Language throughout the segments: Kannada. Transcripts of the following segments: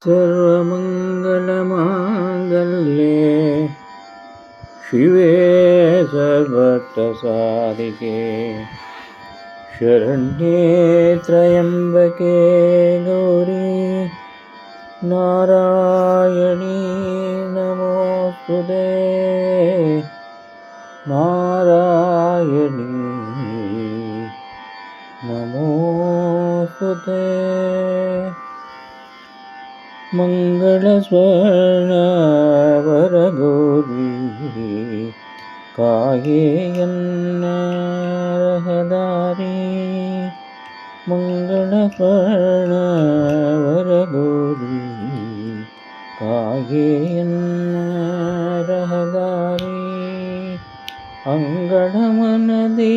ಸರ್ವಮಂಗಳಮಾಂಗಲ್ಯೆ ಶಿವೆ ಸರ್ವರ್ಥಸಾಧಿಕೆ ಶರಣ್ಯೇ ತ್ರಯಂಬಕೆ ಗೌರಿ ನಾರಾಯಣೀ ನಮೋಸ್ತುತೇ ನಾರಾಯಣೀ ನಮೋಸ್ತುತೇ ಮಂಗಳಸ್ವರ್ಣ ವರಗೌರಿ ಕಾಯೇಯನ್ನ ರಹದಾರಿ ಮಂಗಳಸ್ವರ್ಣ ವರಗೌರಿ ಕಾಯೇಯನ್ನ ರಹದಾರಿ ಅಂಗಡ ಮನದಿ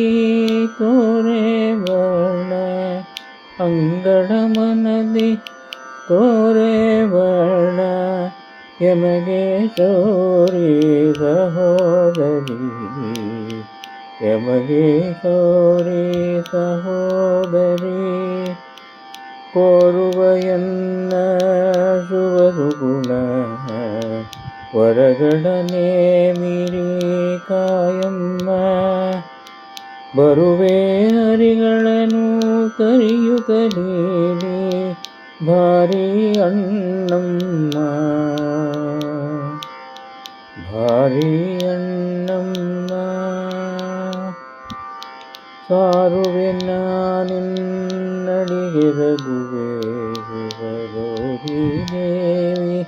ತೋರೆ ವರ್ಣ ಅಂಗಡ ಮನದಿ ತೋರೆ ವರ್ಣ ಯಮಗೇಶೋರಿ ಸಹೋದರಿ ಯಮಗೇಶೋರಿ ಸಹೋದರಿ ಕೋರುವಯನ್ನ ಶುಭ ಸುಗುಣ ವರಗಳನೆ ಮೀರಿ ಕಾಯಮ್ಮ ಬರುವೆ ಹರಿಗಳನ್ನು ಕರೆಯುತ್ತಲೀಲಿ ಭಾರಿ ಅಣ್ಣಮ್ಮ ಭಾರಿ ಅಣ್ಣಮ್ಮ ಸಾರುವೆ ನಾನಿನ್ನಡಿಗೆ ರಘುವೆ ಗೌರಿ ದೇವಿ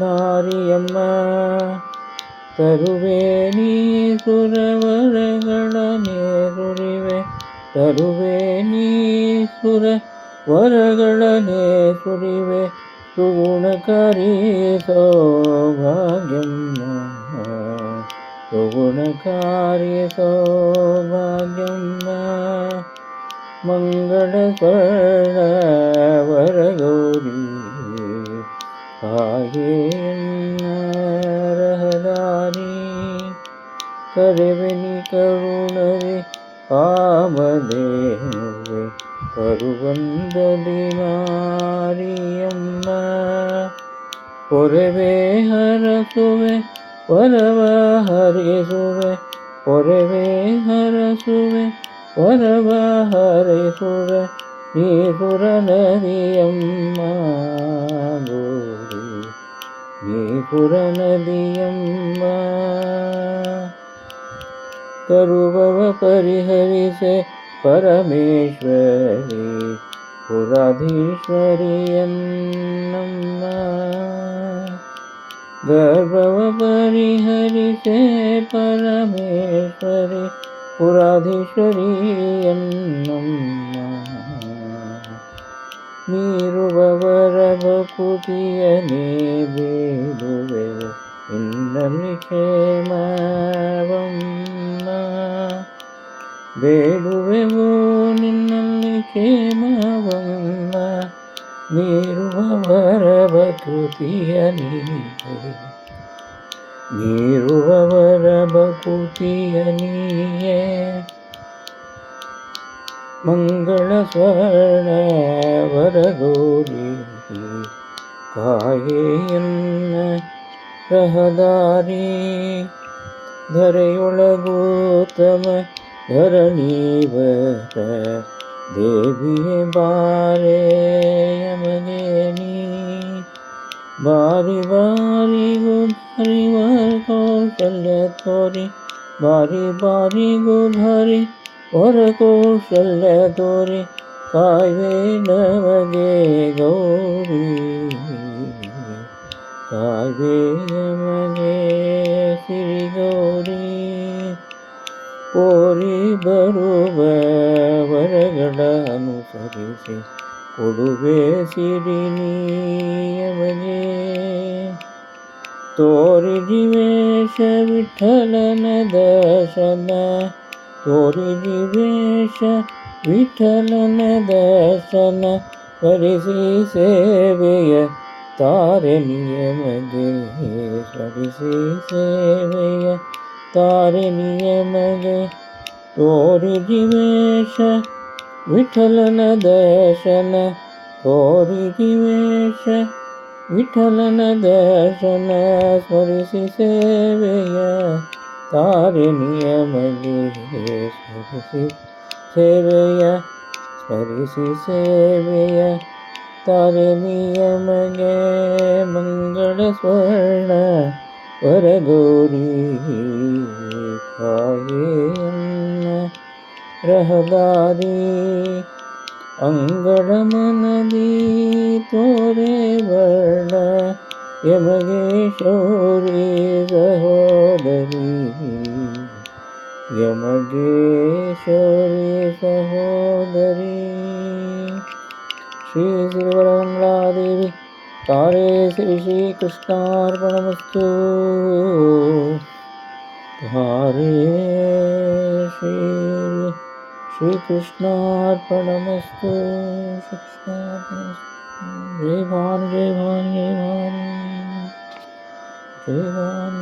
ನಾರಿಯಮ್ಮ ತರುವೆ ನೀ ಸುರವರಗಳನೆ ಸುರಿವೆ ತರುವೆ ನೀ ಸುರ ವರಗಳನೆ ಸುರಿವೆ ಸುಗುಣಕಾರಿ ಸೌಭಾಗ್ಯಮ್ಮ ಸುಗುಣಕಾರಿ ಸೌಭಾಗ್ಯಮ್ಮ ಮಂಗಳ ಸ್ವರ್ಣ ವರಗೌರಿ ಕಾಯೇಯನ್ನ ರಹದಾರಿ ಕರೆವೆನಿ ಕರುಣವೆ ಕಾಮಧೇನುವೆ ಕರುವಂದದಿ ಮಾರಿಯಮ್ಮ ಪೊರೆವೆ ಹರಸುವೆ ವರವ ಹರಿಸುವೆ ಪೊರೆವೆ ಹರಸುವೆ ವರವ ಹರಿಸುವೆ ನೀಸುರ ನದಿಯಮ್ಮ ಗೋರಿ ನೀಸುರ ನದಿಯಮ್ಮ ಕರುವವ ಪರಿಹರಿಸೆ ಪರಮೇಶ್ವರಿ ಪುರಾಧೀಶ್ವರಿಯನ್ನಮ್ಮ ಗರ್ಭವ ಪರಿಹರಿಸೆ ಪರಮೇಶ್ವರಿ ಪುರಾಧೀಶ್ವರಿಯನ್ನಮ್ಮ ಮೀರುವವರ ಭಕುತಿಯನೇ ಬೇಡುವೆ ಇನ್ನಲ್ಲಿ ಕ್ಷೇಮವಮ್ಮ ಬೇಡುವೆವು ನಿನ್ನಲ್ಲಿ ಕ್ಷೇಮವಮ್ಮ ಮೀರುವವರ ಭಕುತಿಯ ನೀಯೇ ಮೀರುವವರ ಭಕುತಿಯ ನೀಯೇ ಮಂಗಳ ಸ್ವರ್ಣ ವರಗೌರಿ ಕಾಯೇಯನ್ನ ರಹದಾರಿ ಧರೆಯೊಳಗೂತಮ ಧರಣೀವರ ದೇವಿಯೇ ಬಾರೆ ಯಮಗೇನಿ ಬಾರಿ ಬಾರಿಗೂ ಧರಿವರ ಕೌಶಲ್ಯ ತೋರಿ ಬಾರಿ ಬಾರಿಗೂ ಧರಿ ವರ ಕೌಶಲ್ಯ ತೋರಿ ಕಾಯ್ವೆ ನಮಗೆ ಗೌರಿ ಕಾಯ್ವೆ ನಮಗೆ ಸಿರಿ ಗೌರಿ ಕೋರಿ ಬರುವ ವರಗಳ ಅನುಸರಿಸಿ ಕೊಡುವೆ ಸಿರಿ ನೀಯಮಗೆ ತೋರಿ ದಿವೇಶ ವಿಠಲನ ದರ್ಶನ ತೋರಿ ದಿವೇಶ ವಿಠಲನ ದರ್ಶನ ಸ್ಮರಿಸಿ ಸೇವೆಯ ತಾರೆ ನಿಯಮಗೆ ಸ್ಮರಿಸಿ ಸೇವೆಯ ತಾರೆ ನಿಯಮಗೆ ತೋರಿ ದಿವೇಶ ವಿಠಲನ ದರ್ಶನ ತೋರಿ ದಿವೇಶ ವಿಠಲನ ದರ್ಶನ ಸ್ಮರಿಸಿ ಸೇವೆಯ ತಾರಿಣಿಯಮಗೆ ಸ್ಮರಿಸಿ ಸೇವೆಯ ಸ್ಮರಿಸಿ ಸೇವೆಯ ತಾರಿಣಿಯಮಗೆ ಮಂಗಳ ಸ್ವರ್ಣ ವರಗೌರಿ ಕಾಯೇನ್ನ ರಹದಾರಿ ಅಂಗಳ ಮನದಿ ತೋರೆ ವರ್ಣ ಯಮಗೇಶ್ವರಿ ಸಹೋದರಿ ಯಮಗೇಶ್ವರಿ ಸಹೋದರಿ ಶ್ರೀ ಸಿರಿವರಮಂಗಳಾದೇವಿ ತಾರೆ ಶ್ರೀ ಶ್ರೀಕೃಷ್ಣಾರ್ಪಣಮಸ್ತು ತಾರೆ ಶ್ರೀಕೃಷ್ಣಾರ್ಪಣಮಸ್ತು ಶ್ರೀಕೃಷ್ಣಾರ್ಪಣಮಸ್ತು. ಜೈ ಭಾನು ಜೈ ಭಾನು ಜೈ ಭಾನು ಜೈ ಭಾನು.